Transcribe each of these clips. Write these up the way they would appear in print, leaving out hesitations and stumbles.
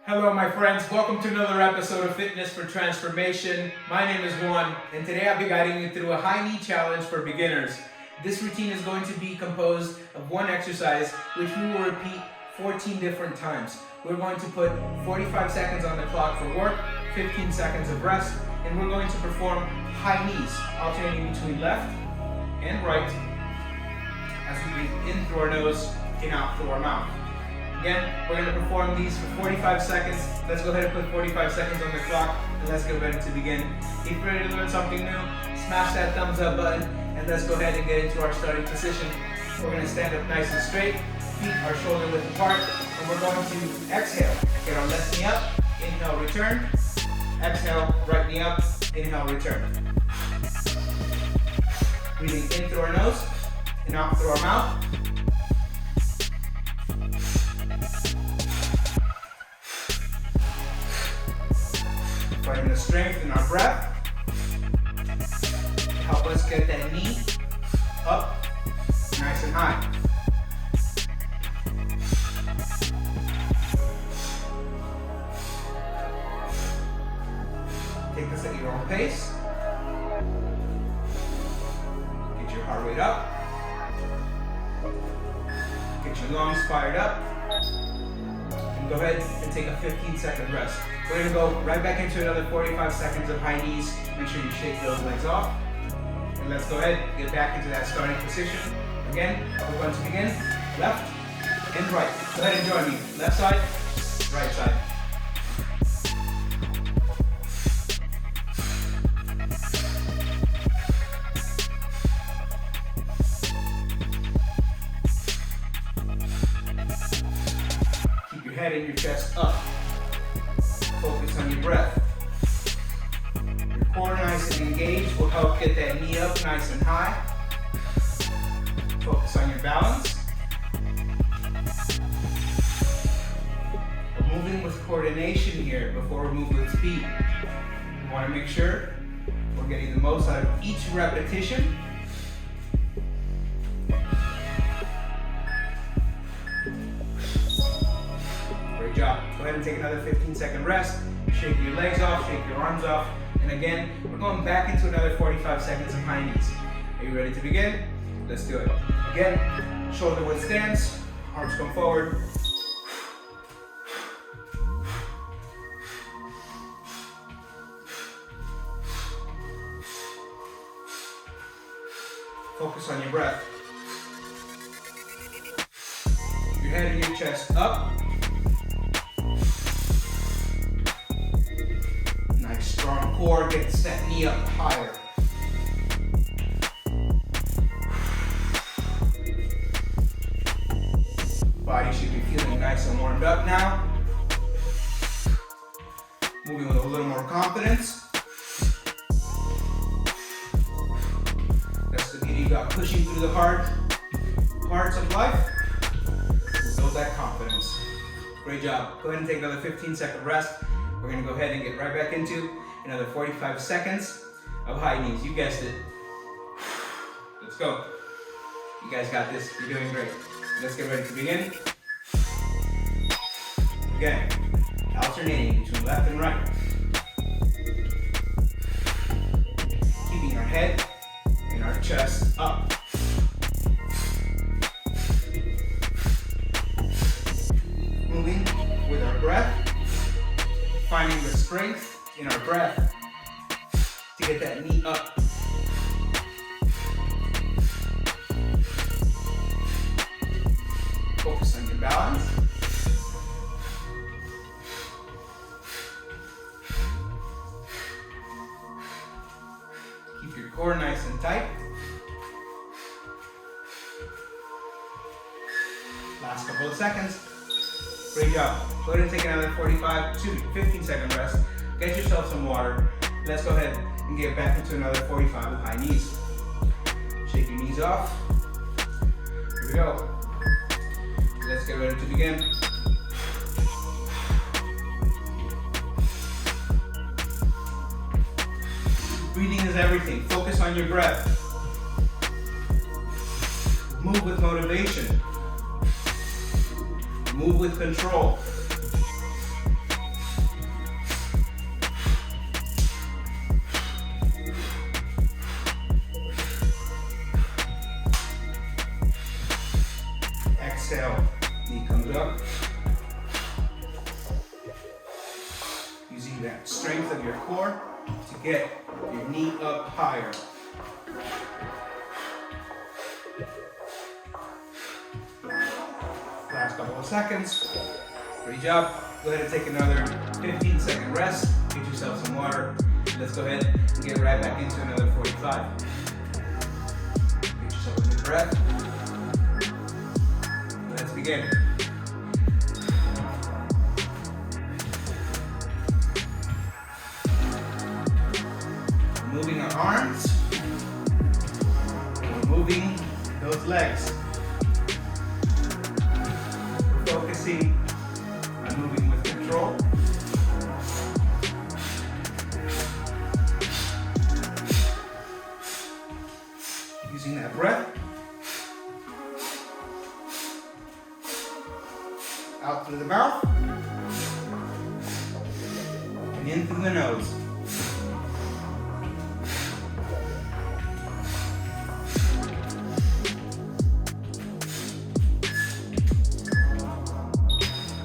Hello my friends, welcome to another episode of Fitness for Transformation. My name is Juan, and today I'll be guiding you through a high knee challenge for beginners. This routine is going to be composed of one exercise, which we will repeat 14 different times. We're going to put 45 seconds on the clock for work, 15 seconds of rest, and we're going to perform high knees, alternating between left and right, as we breathe in through our nose and out through our mouth. Again, we're going to perform these for 45 seconds. Let's go ahead and put 45 seconds on the clock, and let's get ready to begin. If you're ready to learn something new, smash that thumbs up button, and let's go ahead and get into our starting position. We're going to stand up nice and straight, feet are shoulder width apart, and we're going to exhale. Get our left knee up, inhale, return. Exhale, right knee up, inhale, return. Breathing in through our nose and out through our mouth. Finding the strength in our breath. Help us get that knee up nice and high. Take this at your own pace. Get your heart rate up. Get your lungs fired up. And go ahead and take a 15-second rest. We're going to go right back into another 45 seconds of high knees. Make sure you shake those legs off. And let's go ahead and get back into that starting position. Again, we're going to begin left and right. Go ahead and join me. Left side, right side. Keep your head and your chest up. Focus on your breath. Your core nice and engaged will help get that knee up nice and high. Focus on your balance. We're moving with coordination here before we move with speed. We want to make sure we're getting the most out of each repetition. Great job. Go ahead and take another 15-second rest. Shake your legs off, shake your arms off. And again, we're going back into another 45 seconds of high knees. Are you ready to begin? Let's do it. Again, shoulder width stance, arms come forward. Focus on your breath. Keep your head and your chest up. Nice strong core, get that knee up higher. Body should be feeling nice and warmed up now. Moving with a little more confidence. That's the beauty about pushing through the hard parts of life. Build that confidence. Great job. Go ahead and take another 15-second rest. We're going to go ahead and get right back into another 45 seconds of high knees. You guessed it. Let's go. You guys got this. You're doing great. Let's get ready to begin. Again, alternating between left and right. Keeping our head and our chest up. Moving with our breath. Finding the strength in our breath to get that knee up. Focus on your balance. Keep your core nice and tight. Last couple of seconds. Great job. Go ahead and take another 15-second rest. Get yourself some water. Let's go ahead and get back into another 45 with high knees. Shake your knees off. Here we go. Let's get ready to begin. Breathing is everything. Focus on your breath. Move with motivation. Move with control. using that strength of your core to get your knee up higher. Last couple of seconds. Great job. Go ahead and take another 15-second rest. Get yourself some water. Let's go ahead and get right back into another 45. Get yourself a good breath. Let's begin. Moving our arms. We're moving those legs. We're focusing on moving with control. Using that breath. Out through the mouth. And in through the nose.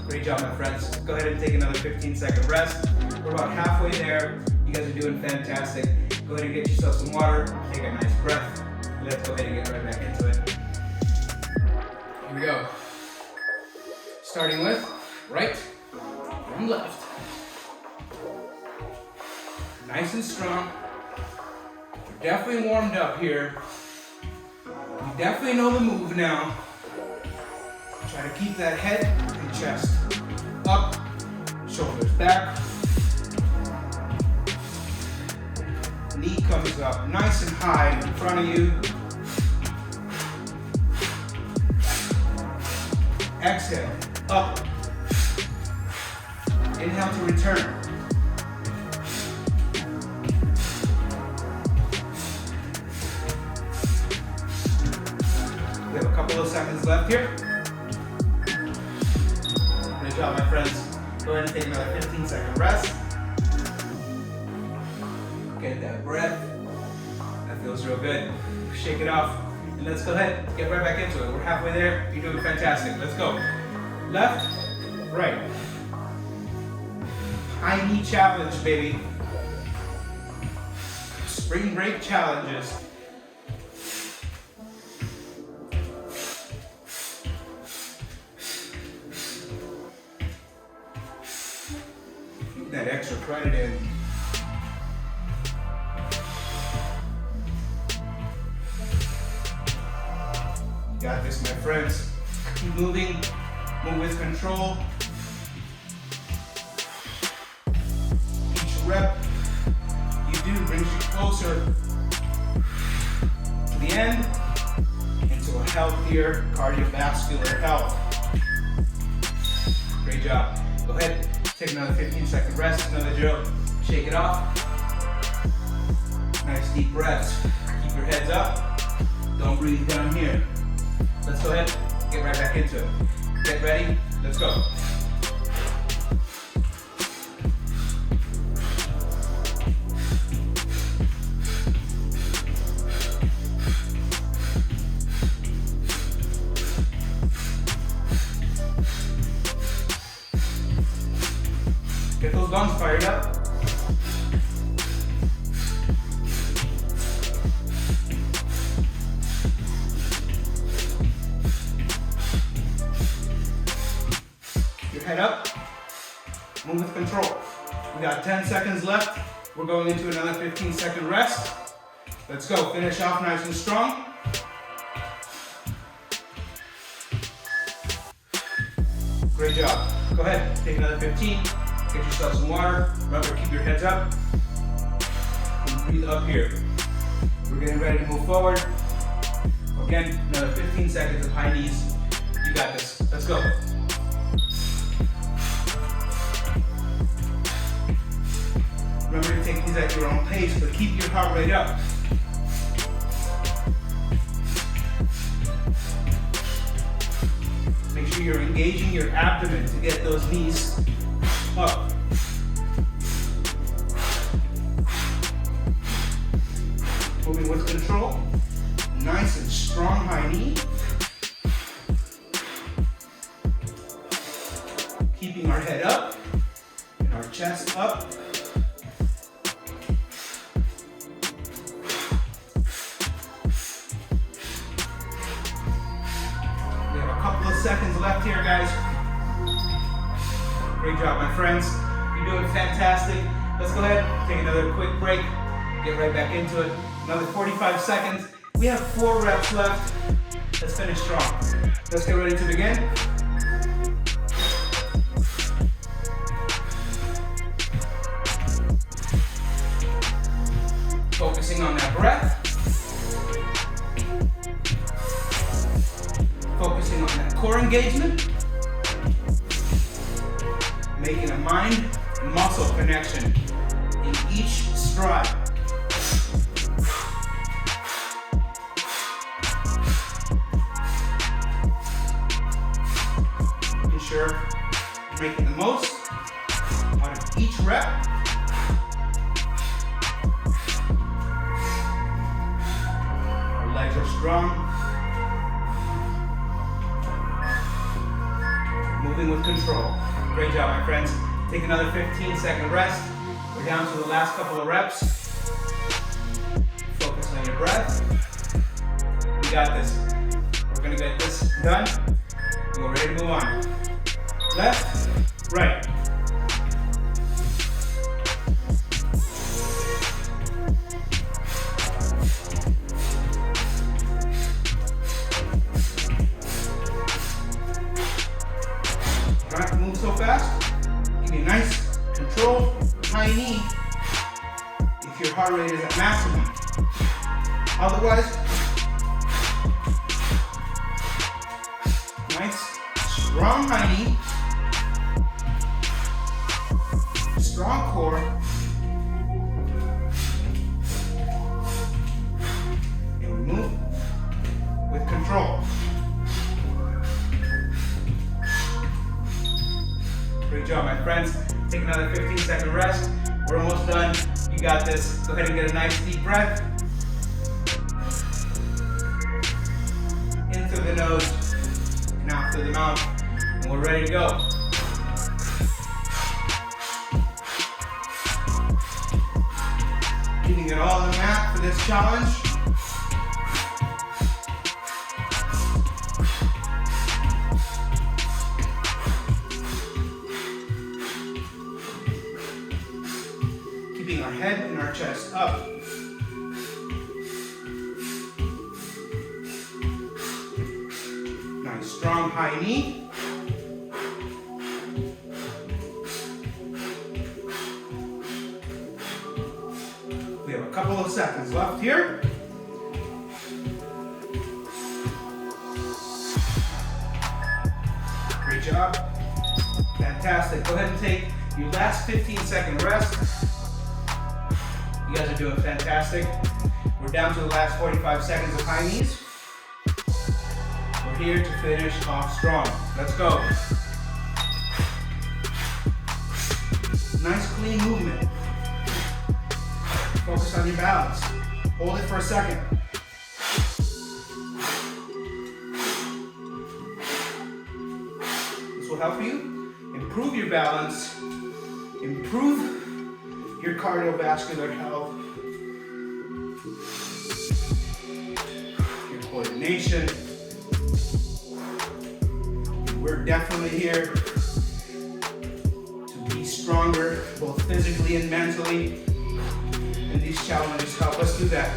Great job, my friends. Go ahead and take another 15-second rest. We're about halfway there. You guys are doing fantastic. Go ahead and get yourself some water. Take a nice breath. Let's go ahead and get right back into it. Here we go. Starting with right and left. Nice and strong. We're definitely warmed up here. You definitely know the move now. Try to keep that head and chest up, shoulders back. Knee comes up nice and high in front of you. Exhale, up. Inhale to return. We have a couple of seconds left here. Good job, my friends. Go ahead and take another 15-second rest. Get that breath. That feels real good. Shake it off. And let's go ahead, get right back into it. We're halfway there. You're doing fantastic. Let's go. Left, right. High knee challenge, baby. Spring break challenges. Keep that extra credit in. Got this, my friends. Keep moving. Move with control. Each rep you do brings you closer to the end and to a healthier cardiovascular health. Great job. Go ahead, take another 15-second rest, another drill. Shake it off. Nice deep breaths. Keep your heads up. Don't breathe down here. Let's go ahead, get right back into it. Get ready, let's go. Get those lungs fired up. Head up, move with control. We got 10 seconds left. We're going into another 15-second rest. Let's go, finish off nice and strong. Great job. Go ahead, take another 15. Get yourself some water. Remember, keep your heads up. And breathe up here. We're getting ready to move forward. Again, another 15 seconds of high knees. You got this, let's go. Remember to take these at your own pace, but keep your heart rate up. Make sure you're engaging your abdomen to get those knees up. Moving with control. Nice and strong high knee. Keeping our head up and Our chest up. We have a couple of seconds left here, guys. Great job, my friends. You're doing fantastic. Let's go ahead, take another quick break, get right back into it. Another 45 seconds. We have 4 reps left. Let's finish strong. Let's get ready to begin. Focusing on that breath. Focusing on that core engagement. Making a mind and muscle connection in each stride. Making sure you're making the most out of each rep. Our legs are strong. Moving with control. Great job, my friends. Take another 15-second rest. We're down to the last couple of reps. Focus on your breath. We got this. We're gonna get this done, and we're ready to move on. Left, right. Don't move so fast. Give me a nice, controlled, high knee if your heart rate is at maximum. Otherwise, nice, strong high knee, strong core, and we move with control. Great job, my friends. Take another 15-second rest. We're almost done. You got this. Go ahead and get a nice deep breath. In through the nose and out through the mouth. And we're ready to go. Keeping it all on the mat for this challenge. Keeping our head and our chest up. Nice strong high knee. We have a couple of seconds left here. Great job. Fantastic. Go ahead and take your last 15-second rest. You guys are doing fantastic. We're down to the last 45 seconds of high knees. We're here to finish off strong. Let's go. Nice clean movement. Focus on your balance. Hold it for a second. This will help you improve your balance, improve your cardiovascular health, your coordination. We're definitely here to be stronger, both physically and mentally, and these challenges help us do that.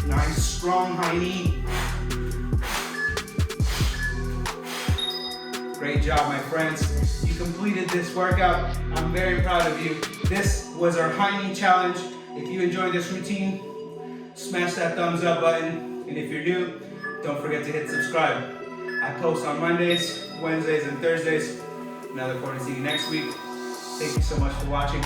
Nice, strong high knee. Great job, my friends. You completed this workout. I'm very proud of you. This was our high knee challenge. If you enjoyed this routine, smash that thumbs up button. And if you're new, don't forget to hit subscribe. I post on Mondays, Wednesdays, and Thursdays. And I look forward to seeing you next week. Thank you so much for watching.